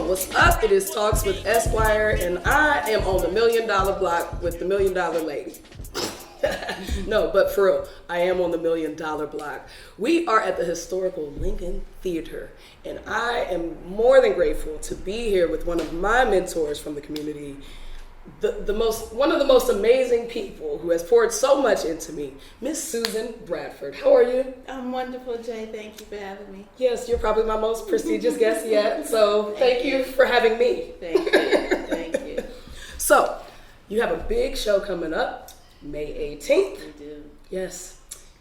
What's up? It is Talks with Esquire, and I am on the $1 million block with the $1 million lady. No, but for real, I am on the $1 million block. We are at the historical Lincoln Theater, and I am more than grateful to be here with one of my mentors from the community, one of the most amazing people who has poured so much into me, Miss Suzan Bradford. How are you? I'm wonderful, Jay. Thank you for having me. Yes, you're probably my most prestigious guest yet, so thank you for having me. Thank you. Thank you. So, you have a big show coming up, May 18th. We do. Yes.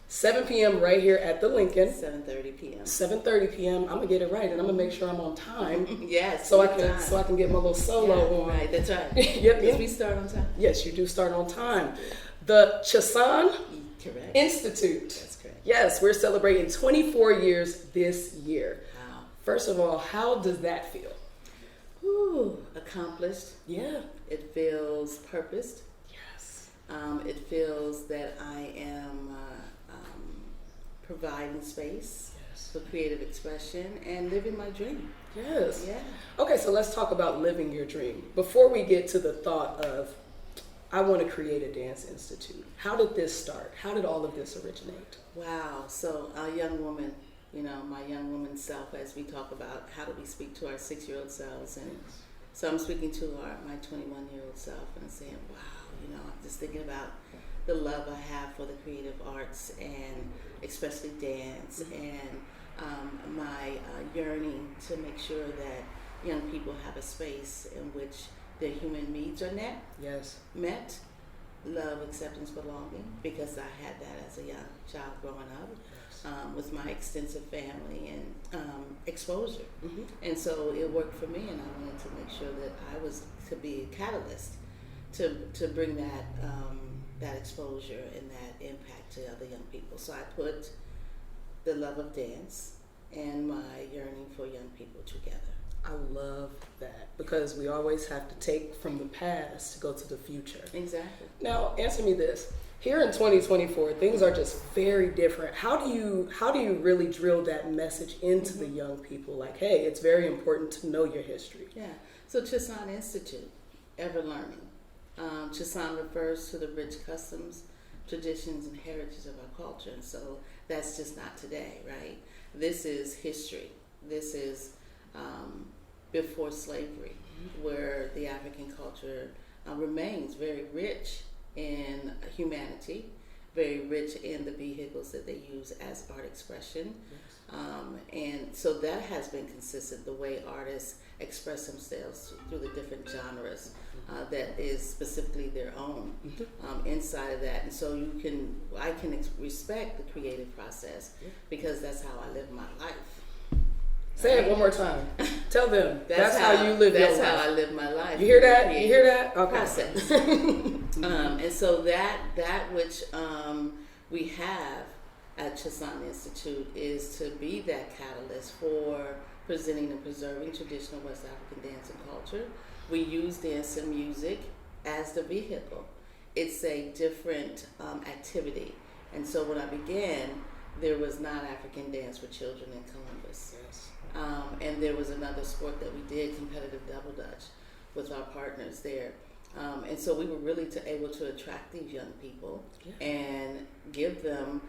7 p.m. right here at the Lincoln. 7:30 p.m. 7:30 p.m. I'm gonna get it right, and I'm gonna make sure I'm on time. Yes. So I can get my little solo on. Right. That's right. Yep. Because we start on time. Yes, you do start on time. The Thiossane Correct. Institute. That's correct. Yes, we're celebrating 24 years this year. Wow. First of all, how does that feel? Ooh, accomplished. Yeah. It feels purposed. Yes. It feels that I am providing space for creative expression and living my dream. Yes. Yeah. Okay, so let's talk about living your dream. Before we get to the thought of, I want to create a dance institute. How did this start? How did all of this originate? Wow. So a young woman, my young woman self, as we talk about how do we speak to our 6-year-old selves. And so I'm speaking to my 21-year-old self and I'm saying, wow, I'm just thinking about the love I have for the creative arts and especially dance and my yearning to make sure that young people have a space in which their human needs are met, love, acceptance, belonging, because I had that as a young child growing up with my extensive family and exposure. Mm-hmm. And so it worked for me, and I wanted to make sure that I was to be a catalyst to bring that exposure and that impact to other young people. So I put the love of dance and my yearning for young people together. I love that, because we always have to take from the past to go to the future. Exactly. Now, answer me this. Here in 2024, things are just very different. How do you really drill that message into the young people? Like, hey, it's very important to know your history. Yeah. So Thiossane Institute, ever learning. Thiossane refers to the rich customs, traditions, and heritage of our culture. And so that's just not today, right? This is history. This is before slavery, where the African culture remains very rich in humanity, very rich in the vehicles that they use as art expression. And so that has been consistent, the way artists express themselves through the different genres that is specifically their own inside of that. And so I can respect the creative process because that's how I live my life. Say it one more time. Tell them that's how you live your life. That's how I live my life. You hear that? You hear that? Okay. Process. And so that which we have at Thiossane Institute is to be that catalyst for presenting and preserving traditional West African dance and culture. We use dance and music as the vehicle. It's a different activity. And so when I began, there was not African dance for children in Columbus. Yes. And there was another sport that we did, competitive double dutch, with our partners there. And so we were really able to attract these young people and give them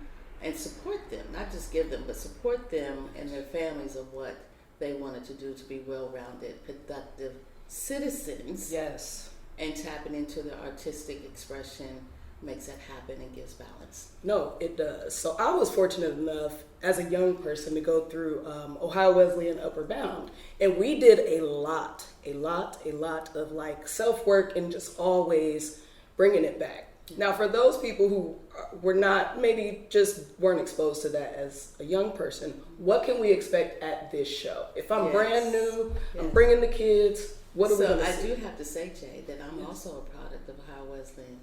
and support them, not just give them, but support them and their families of what they wanted to do to be well-rounded, productive citizens. Yes. And tapping into their artistic expression makes that happen and gives balance. No, it does. So I was fortunate enough as a young person to go through Ohio Wesleyan Upward Bound. And we did a lot of like self-work and just always bringing it back. Now, for those people who were not, maybe just weren't exposed to that as a young person, what can we expect at this show? If I'm brand new, I'm bringing the kids, what are we going to see? So I do have to say, Jay, that I'm also a product of Ohio Wesleyan.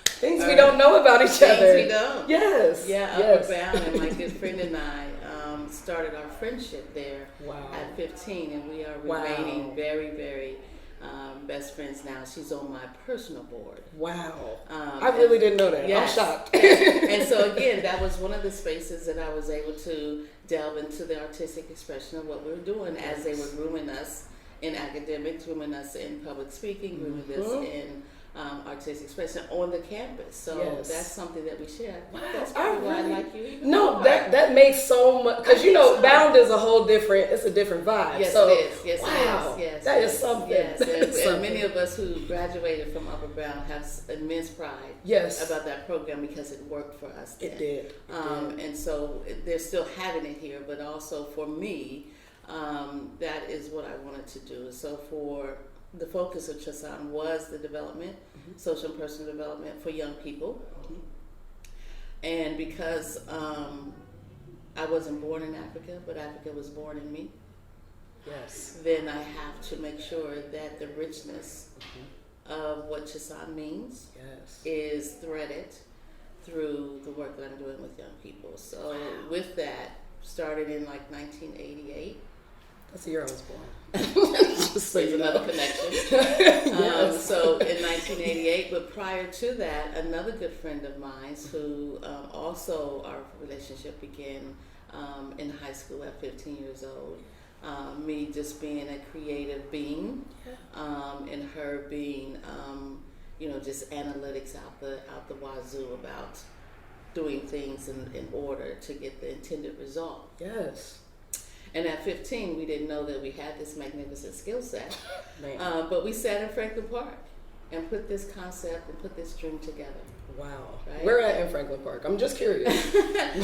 Things we don't know about each other. Things we don't. Yes. Yeah, Upward Bound, and my good friend and I started our friendship there at 15, and we are remaining very, very best friends now. She's on my personal board. Wow. I really didn't know that. Yes. I'm shocked. And so again, that was one of the spaces that I was able to delve into the artistic expression of what we were doing as they were grooming us in academics, grooming us in public speaking, grooming us in artistic expression on the campus. So that's something that we share. Wow, That's probably why I like you even No, more. that makes so much, because Bound is a whole different, it's a different vibe. Yes, so, it is. Yes, wow, it is. Yes, that is something. Yes, and something. many of us who graduated from Upper Brown have immense pride about that program because it worked for us then. It did. And so they're still having it here, but also for me, that is what I wanted to do. So for the focus of Thiossane was the development, social and personal development for young people. And because I wasn't born in Africa, but Africa was born in me, then I have to make sure that the richness of what Thiossane means is threaded through the work that I'm doing with young people. So with that, started in like 1988. That's the year I was born. So there's another connection. So in 1988, but prior to that, another good friend of mine who also our relationship began in high school at 15 years old. Me just being a creative being, and her being, just analytics out the wazoo about doing things in order to get the intended result. Yes. And at 15, we didn't know that we had this magnificent skill set. But we sat in Franklin Park and put this concept and put this dream together. Wow. Right? Where at in Franklin Park? I'm just curious.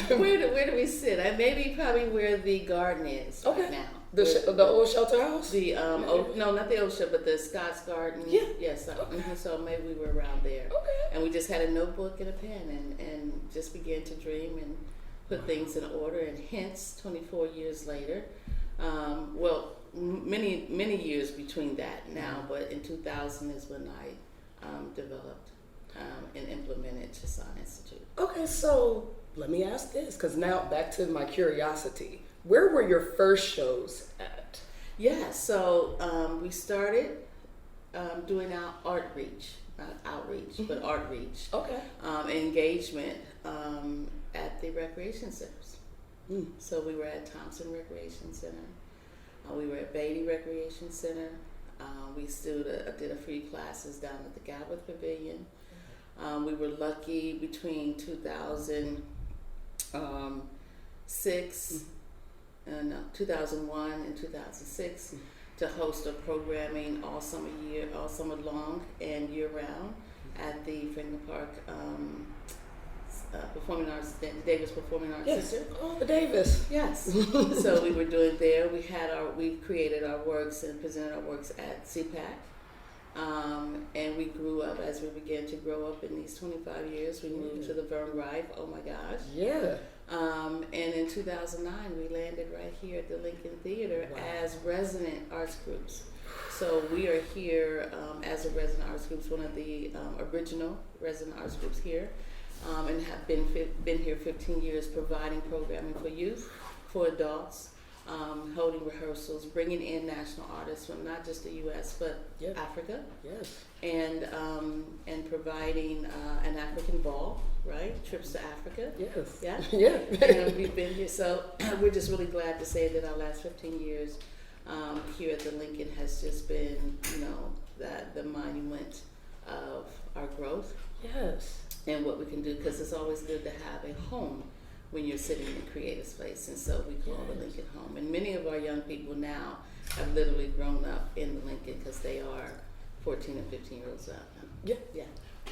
where do we sit? Maybe probably where the garden is right now. The old shelter house? No, not the old shelter, but the Scott's Garden. Yeah. Yes. So maybe we were around there. Okay. And we just had a notebook and a pen and just began to dream and put things in order, and hence 24 years later, many years between that now, but in 2000 is when I developed and implemented Thiossane Institute. Okay, so let me ask this, because now back to my curiosity. Where were your first shows at? Yeah, so we started doing our outreach, not outreach, but outreach. Okay. Engagement at the recreation centers. So we were at Thompson Recreation Center. We were at Beatty Recreation Center. We did a free classes down at the Galbraith Pavilion. We were lucky between 2006 and 2001 and 2006 to host a programming all summer long and year round at the Franklin Park Performing Arts, the Davis Performing Arts Center. Oh, the Davis. Yes. So we were doing there. We created our works and presented our works at CPAC. And we grew up as we began to grow up in these 25 years. We moved to the Vern Rife. Oh my gosh. Yeah. And in 2009, we landed right here at the Lincoln Theater as resident arts groups. So we are here as a resident arts group, one of the original resident arts groups here. And have been here 15 years providing programming for youth, for adults, holding rehearsals, bringing in national artists from not just the U.S. but Africa. Yes. And providing an African ball, right? Trips to Africa. Yes. Yeah. Yeah. And we've been here, so we're just really glad to say that our last 15 years here at the Lincoln has just been, the monument of our growth. Yes. And what we can do, because it's always good to have a home when you're sitting in a creative space, and so we call the Lincoln home. And many of our young people now have literally grown up in the Lincoln because they are 14 and 15 year olds now. Yeah. Yeah.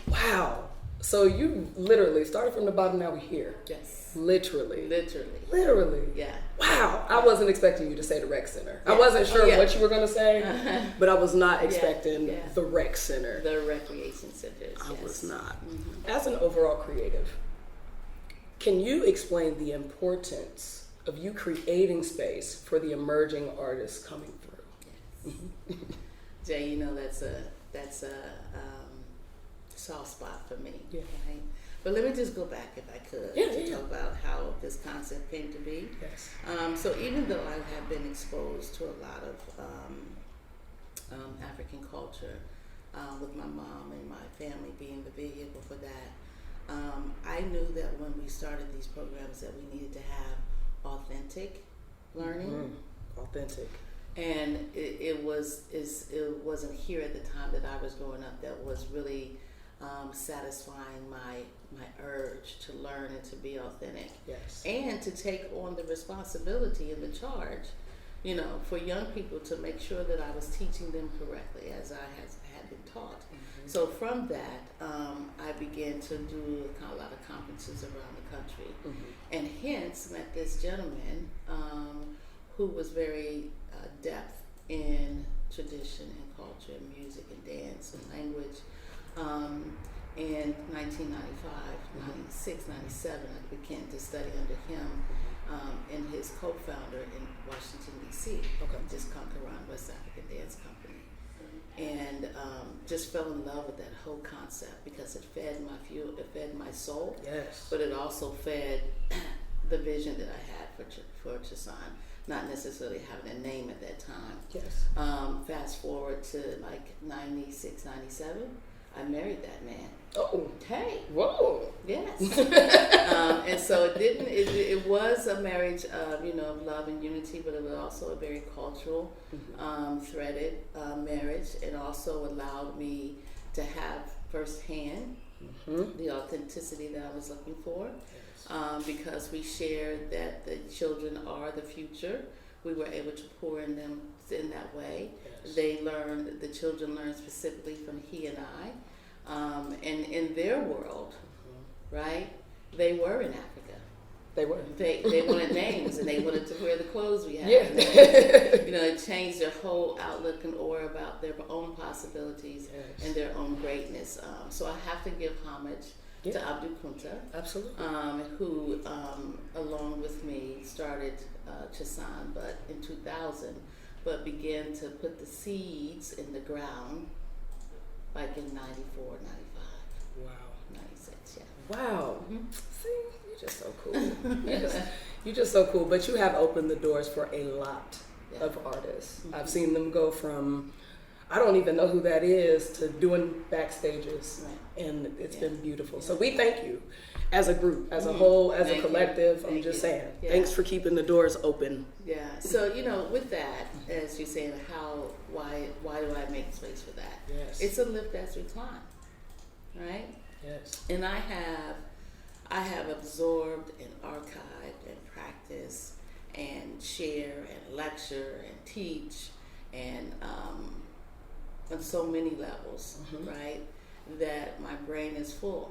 Wow. So you literally started from the bottom, now we're here. Yes. Literally. Literally. Yeah. Wow. I wasn't expecting you to say the rec center. Yeah. I wasn't sure what you were going to say, but I was not expecting the rec center. The recreation centers. I was not. Mm-hmm. As an overall creative, can you explain the importance of you creating space for the emerging artists coming through? Yes. Jay, that's a soft spot for me. Yeah. Right? But let me just go back, if I could, to talk about how this concept came to be. Yes. So even though I have been exposed to a lot of African culture, with my mom and my family being the vehicle for that, I knew that when we started these programs that we needed to have authentic learning. Mm-hmm. Authentic. And it wasn't here at the time that I was growing up that was really satisfying my urge to learn and to be authentic. Yes. And to take on the responsibility and the charge, you know, for young people to make sure that I was teaching them correctly as I had been taught. Mm-hmm. So from that, I began to do a lot of conferences around the country, Mm-hmm. and hence met this gentleman who was very depth in tradition and culture and music and dance and language. In 1995, 96, 97, I began to study under him and his co-founder in Washington, D.C., just Conquerant West African Dance Company. And just fell in love with that whole concept because it fed my fuel, it fed my soul, Yes. but it also fed the vision that I had for Thiossane, not necessarily having a name at that time. Yes. Fast forward to like 96, 97, I married that man. Oh. Hey. Whoa. Yes. And so it was a marriage of, you know, of love and unity, but it was also a very cultural, threaded marriage. It also allowed me to have firsthand the authenticity that I was looking for, because we shared that the children are the future. We were able to pour in them in that way. Yes. The children learned specifically from he and I. And in their world, right, they were in Africa. They were. They wanted names, and they wanted to wear the clothes we had. Yeah. You know, it changed their whole outlook and aura about their own possibilities and their own greatness. So I have to give homage to Abdul Kunta. Absolutely. Who, along with me, started Thiossane, but in 2000, but began to put the seeds in the ground like in 94, 95. Wow. 96, yeah. Wow. See, you're just so cool. You're just so cool. But you have opened the doors for a lot of artists. I've seen them go from, I don't even know who that is, to doing backstages. Right. And it's been beautiful. So we thank you as a group, as a whole, as a collective. I'm just saying, thanks for keeping the doors open. Yeah. So, you know, with that, as you're saying, why do I make space for that? Yes. It's a lift as we climb, right? Yes. And I have absorbed and archived and practiced and share and lecture and teach and on so many levels, right? That my brain is full.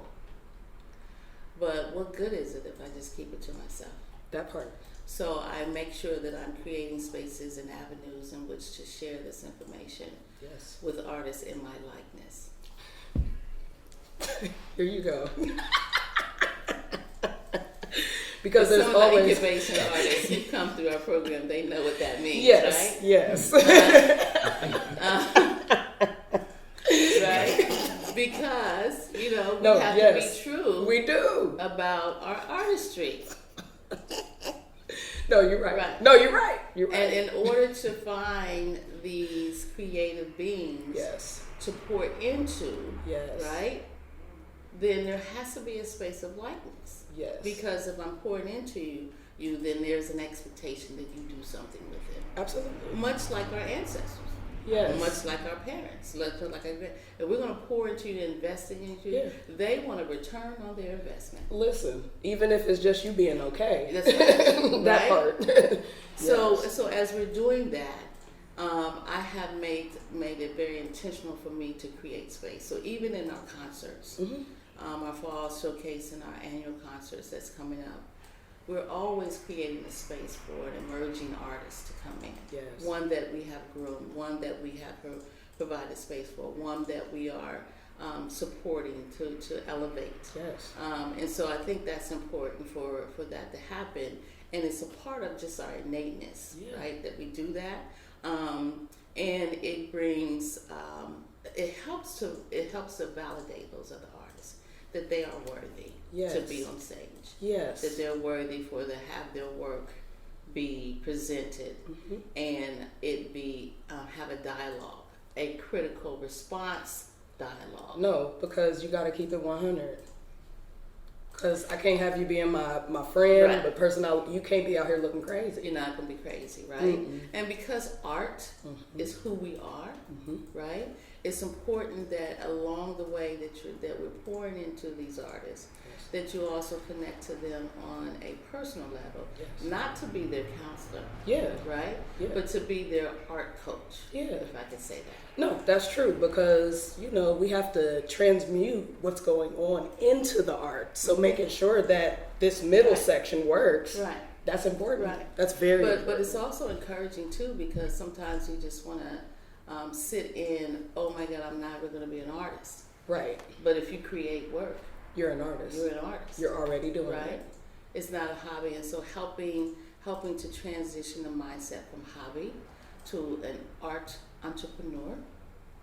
But what good is it if I just keep it to myself? That part. So I make sure that I'm creating spaces and avenues in which to share this information with artists in my likeness. Here you go. Because some there's of the always incubation artists who come through our program, they know what that means, yes, right? Yes. Right? Because, you know, we have to be true. We do. About our artistry. No, you're right. No, you're right. You're right. And in order to find these creative beings to pour into, right, then there has to be a space of likeness. Yes. Because if I'm pouring into you, then there's an expectation that you do something with it. Absolutely. Much like our ancestors. Yes. Much like our parents. If we're going to pour into you, invest in you, they want a return on their investment. Listen, even if it's just you being okay. That's right. That part. So as we're doing that, I have made it very intentional for me to create space. So even in our concerts, our fall showcase and our annual concerts that's coming up, we're always creating a space for an emerging artist to come in. Yes. One that we have groomed, one that we have provided space for, one that we are supporting to elevate. Yes. And so I think that's important for that to happen. And it's a part of just our innateness, right? That we do that. And it brings, it helps to validate those other artists, that they are worthy to be on stage. Yes. That they're worthy to have their work be presented and it be, have a dialogue, a critical response dialogue. No, because you got to keep it 100. Because I can't have you being my friend, Right. but personality, you can't be out here looking crazy. You're not going to be crazy, right? And because art is who we are, right? It's important that along the way that we're pouring into these artists, that you also connect to them on a personal level, not to be their counselor, right? But to be their art coach, if I could say that. No, that's true, because we have to transmute what's going on into the art. So making sure that this middle section works, that's important. Right. That's very important. But it's also encouraging too, because sometimes you just want to sit in, oh my God, I'm never going to be an artist. Right. But if you create work, you're an artist. You're an artist. You're already doing right? it. It's not a hobby, and so helping to transition the mindset from hobby to an art entrepreneur,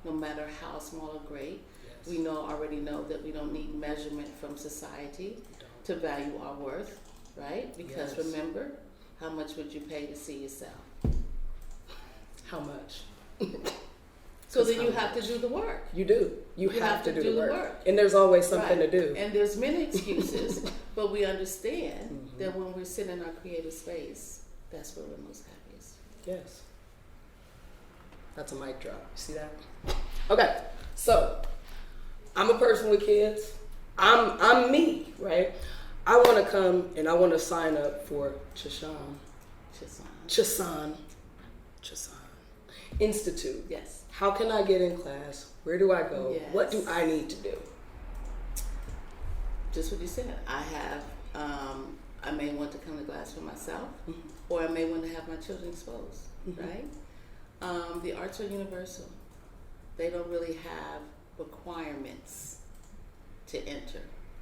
no matter how small or great. We already know that we don't need measurement from society to value our worth, right? Because remember, how much would you pay to see yourself? How much? So then you have to do the work. You do. You have to do the work. And there's always something to do. And there's many excuses, but we understand that when we're sitting in our creative space, that's where we're most happiest. Yes. That's a mic drop. You see that? Okay. So, I'm a person with kids. I'm me, right? I want to come and I want to sign up for Thiossane Institute. Yes. How can I get in class? Where do I go? Yes. What do I need to do? Just what you said. I may want to come to class for myself, or I may want to have my children exposed, right? The arts are universal. They don't really have requirements to enter.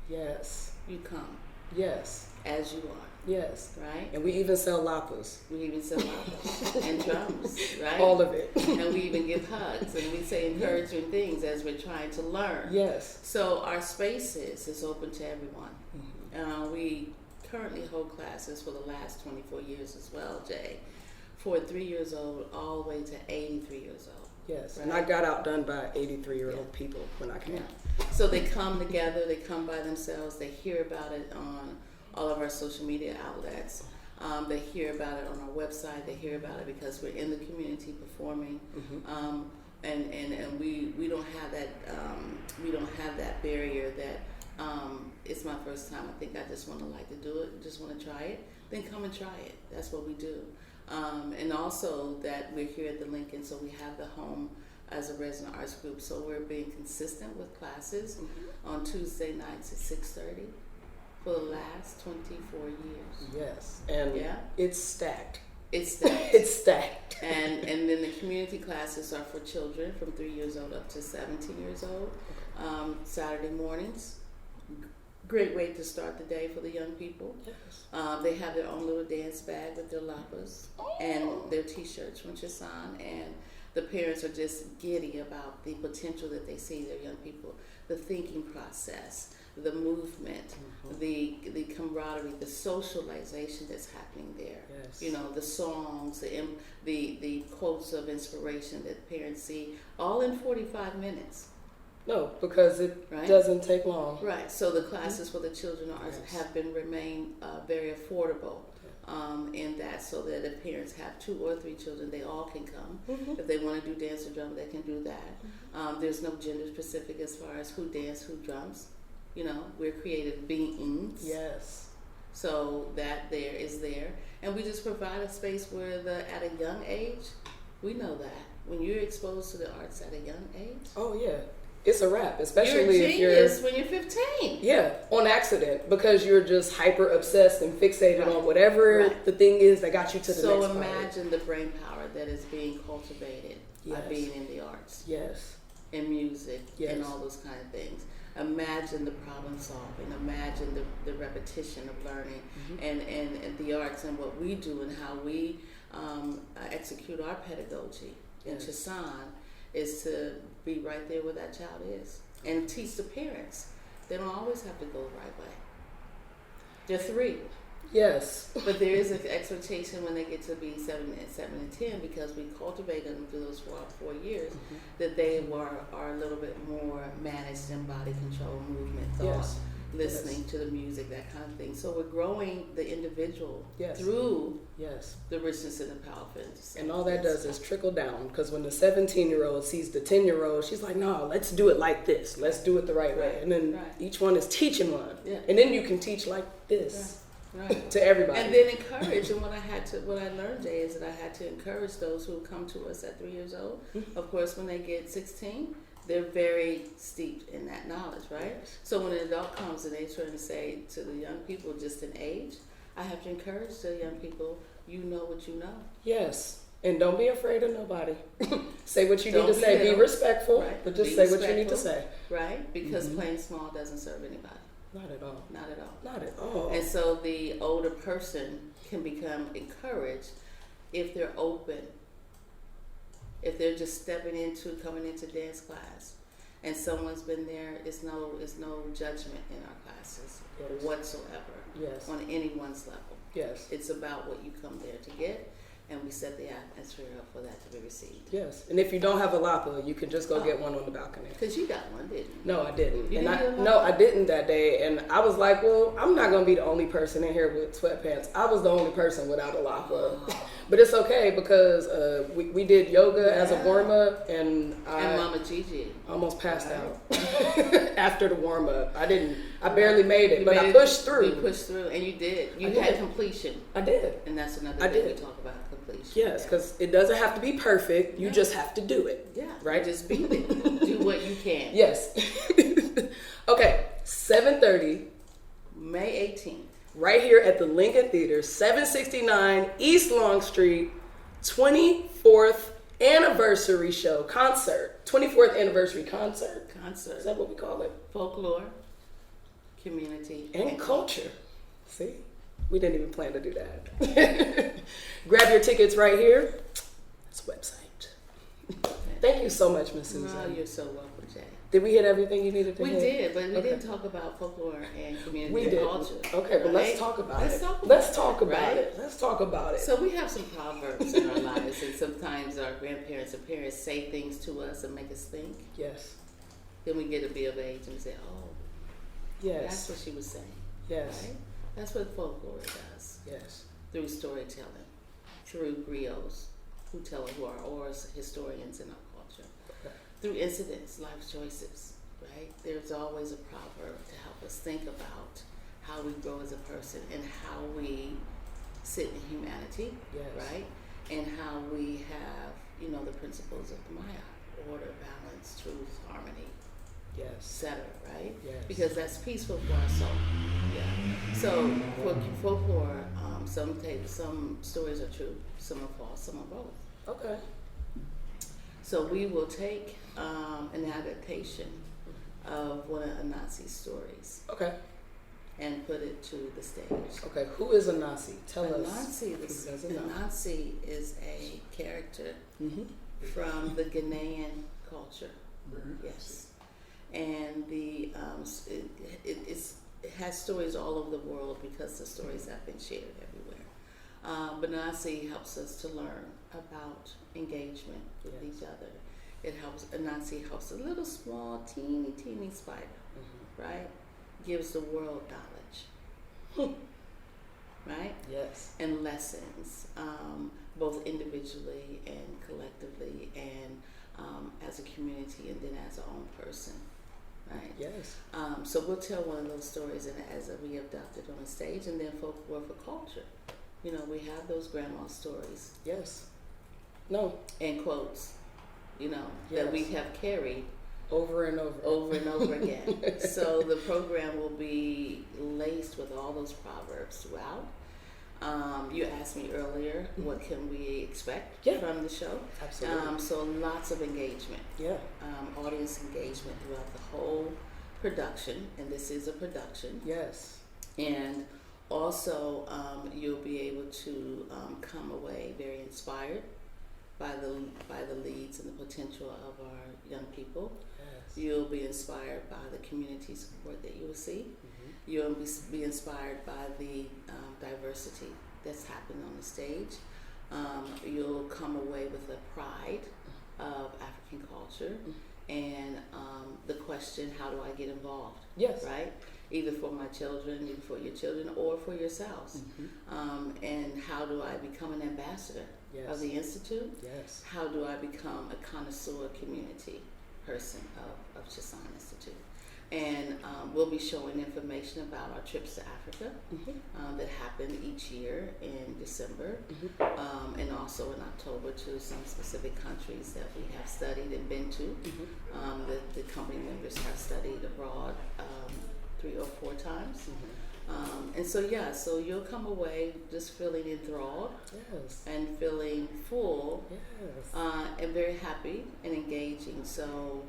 Yes. You come. Yes. As you are. Yes. Right? And we even sell lapas. We even sell lapas and drums, right? All of it. And we even give hugs and we say encouraging things as we're trying to learn. Yes. So our spaces is open to everyone. We currently hold classes for the last 24 years as well, Jay. For 3 years old all the way to 83 years old. Yes, right? and I got outdone by 83-year-old people when I came. So they come together, they come by themselves, they hear about it on all of our social media outlets. They hear about it on our website, they hear about it because we're in the community performing. And we don't have that barrier that it's my first time. I think I just want to do it, just want to try it. Then come and try it. That's what we do. And also that we're here at the Lincoln, so we have the home as a resident arts group. So we're being consistent with classes on Tuesday nights at 6:30 for the last 24 years. Yes, and it's stacked. It's stacked. It's stacked. And then the community classes are for children from 3 years old up to 17 years old. Saturday mornings. Great way to start the day for the young people. Yes. They have their own little dance bag with their lapas and their t-shirts from Thiossane, and the parents are just giddy about the potential that they see in their young people, the thinking process, the movement, the camaraderie, the socialization that's happening there. Yes. The songs, the quotes of inspiration that parents see, all in 45 minutes. No, because it doesn't take long. Right. So the classes for the children have remain very affordable in that, so that if parents have 2 or 3 children, they all can come. If they want to do dance or drum, they can do that. There's no gender specific as far as who dance, who drums. We're creative beings. Yes. So that there is there, and we just provide a space where at a young age, we know that when you're exposed to the arts at a young age. Oh yeah. It's a wrap, especially if you're when you're 15. Yeah, on accident, because you're just hyper obsessed and fixated on whatever the thing is that got you to the next So imagine the brain power that is being cultivated by being in the arts. Yes. In music and all those kind of things. Imagine the problem solving. Imagine the repetition of learning and the arts and what we do and how we execute our pedagogy in Thiossane is to be right there where that child is and teach the parents. They don't always have to go the right way. They're 3. Yes. But there is an expectation when they get to be 7 and 10, because we cultivate them through those 4 years, that they are a little bit more managed in body control, movement, thought, listening to the music, that kind of thing. So we're growing the individual Yes. through Yes. the richness and the power of it. And all that does is trickle down, because when the 17-year-old sees the 10-year-old, she's like, no, let's do it like this. Let's do it the right way. And then each one is teaching one. Yeah. And then you can teach like this Right. to everybody. And then encourage. And what I learned, Jay, is that I had to encourage those who come to us at 3 years old. Of course, when they get 16, they're very steeped in that knowledge, right? Yes. So when an adult comes and they try to say to the young people just in age, I have to encourage the young people, you know what you know. Yes. And don't be afraid of nobody. Say what you Don't need to be say. little. Be respectful, Right. but just Be say what you need to respectful. say. Right? Because playing small doesn't serve anybody. Not at all. Not at all. Not at all. And so the older person can become encouraged if they're open, if they're just coming into dance class, and someone's been there. It's no judgment in our classes whatsoever. Yes. On anyone's level. Yes. It's about what you come there to get, and we set the atmosphere up for that to be received. Yes. And if you don't have a lapa, you can just go get one on the balcony. Because you got one, didn't you? No, I didn't. You And didn't get a no, lapa? I didn't that day. And I was like, well, I'm not going to be the only person in here with sweatpants. I was the only person without a lapa. But it's okay, because we did yoga as a warm-up, and I Mama Gigi almost passed out after the warm-up. I barely made it, but I pushed through. You pushed through, and you did. You I had did. completion. I did. And that's another I thing we did. talk about, completion. Yes, because it doesn't have to be perfect. You just have to do it. Yeah. Right? Just be there. Do what you can. Yes. Okay, 7:30. May 18th. Right here at the Lincoln Theater, 769 East Long Street, 24th anniversary show, concert. 24th anniversary concert. Is that what we call it? Folklore, community, And culture. See? We didn't even plan to do that. Grab your tickets right here. It's a website. Thank you so much, Miss Suzan. No, you're so welcome, Jay. Did we hit everything you needed to We hit? did, but we Okay. didn't talk about folklore and community We and did. culture. Okay, but let's right? talk about Let's it. talk about Let's talk it, about right? it. Let's talk about it. So we have some proverbs in our lives, and sometimes our grandparents and parents say things to us and make us think. Yes. Then we get to be of age and we say, oh, Yes. that's what she was saying. Yes. Right? That's what folklore does. Yes. Through storytelling, through griots, who are orators, historians in our culture, Okay. through incidents, life choices, right? There's always a proverb to help us think about how we grow as a person and how we sit in humanity, Yes. right? And how we have, the principles of the Maya, order, balance, truth, harmony, Yes. etc., right? Yes. Because that's peaceful for our soul. Yeah. So for folklore, some stories are true, some are false, some are both. Okay. So we will take an adaptation of one of Anansi's stories Okay. and put it to the stage. Okay. Who is a Nasi? Tell us. Anansi is a character from the Ghanaian culture. Yes. And it has stories all over the world because the stories have been shared everywhere. But Anansi helps us to learn about engagement with each other. Anansi helps a little small, teeny spider, right? Gives the world knowledge, right? Yes. And lessons, both individually and collectively, and as a community, and then as our own person, right? Yes. So we'll tell one of those stories, and as we abduct it on the stage, and then folklore for culture. We have those grandma stories Yes. No. and quotes, that we have carried Over and over again. So the program will be laced with all those proverbs throughout. You asked me earlier, what can we expect from the show? Absolutely. So lots of engagement. Yeah. Audience engagement throughout the whole production, and this is a production. Yes. And also, you'll be able to come away very inspired by the leads and the potential of our young people. Yes. You'll be inspired by the community support that you will see. You'll be inspired by the diversity that's happening on the stage. You'll come away with a pride of African culture, and the question, how do I get involved? Yes. Right? Either for my children, either for your children, or for yourselves. And how do I become an ambassador of the Institute? Yes. How do I become a connoisseur community person of Thiossane Institute? And we'll be showing information about our trips to Africa that happen each year in December, and also in October to some specific countries that we have studied and been to. The company members have studied abroad 3 or 4 times. And so you'll come away just feeling enthralled and feeling full and very happy and engaging. So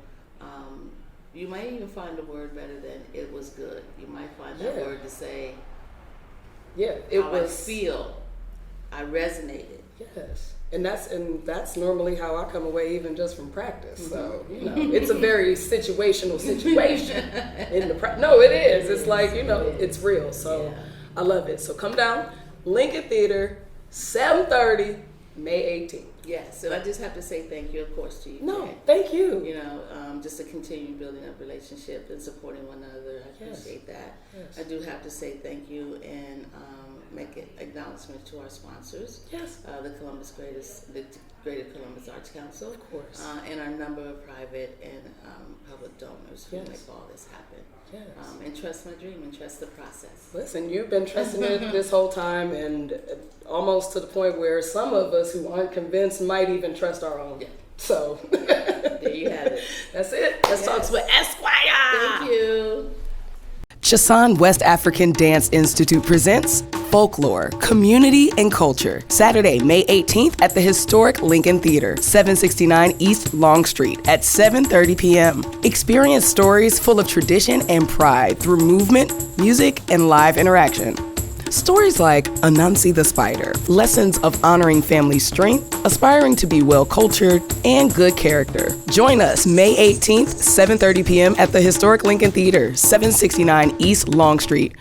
you might even find a word better than "it was good." You might find that word to say, I feel, I resonated. Yes. And that's normally how I come away, even just from practice. So it's a very situational situation. No, it is. It's like it's real. So I love it. So come down, Lincoln Theater, 7:30, May 18th. Yes. So I just have to say thank you, of course, to you. No, Jay. thank you. Just to continue building up relationships and supporting one another. I appreciate that. Yes. I do have to say thank you and make an acknowledgement to our sponsors. Yes. The Greater Columbus Arts Council. Of course. And our number of private and public donors who make all this happen. Yes. And trust my dream and trust the process. Listen, you've been trusting it this whole time, and almost to the point where some of us who aren't convinced might even trust our own. Yeah. So there you have it. That's it. Let's talk with Esquire. Thank you. Thiossane West African Dance Institute presents Folklore, Community, and Culture, Saturday, May 18th at the historic Lincoln Theater, 769 East Long Street at 7:30 p.m. Experience stories full of tradition and pride through movement, music, and live interaction. Stories like Anansi the Spider, lessons of honoring family strength, aspiring to be well-cultured, and good character. Join us May 18th, 7:30 p.m. at the historic Lincoln Theater, 769 East Long Street.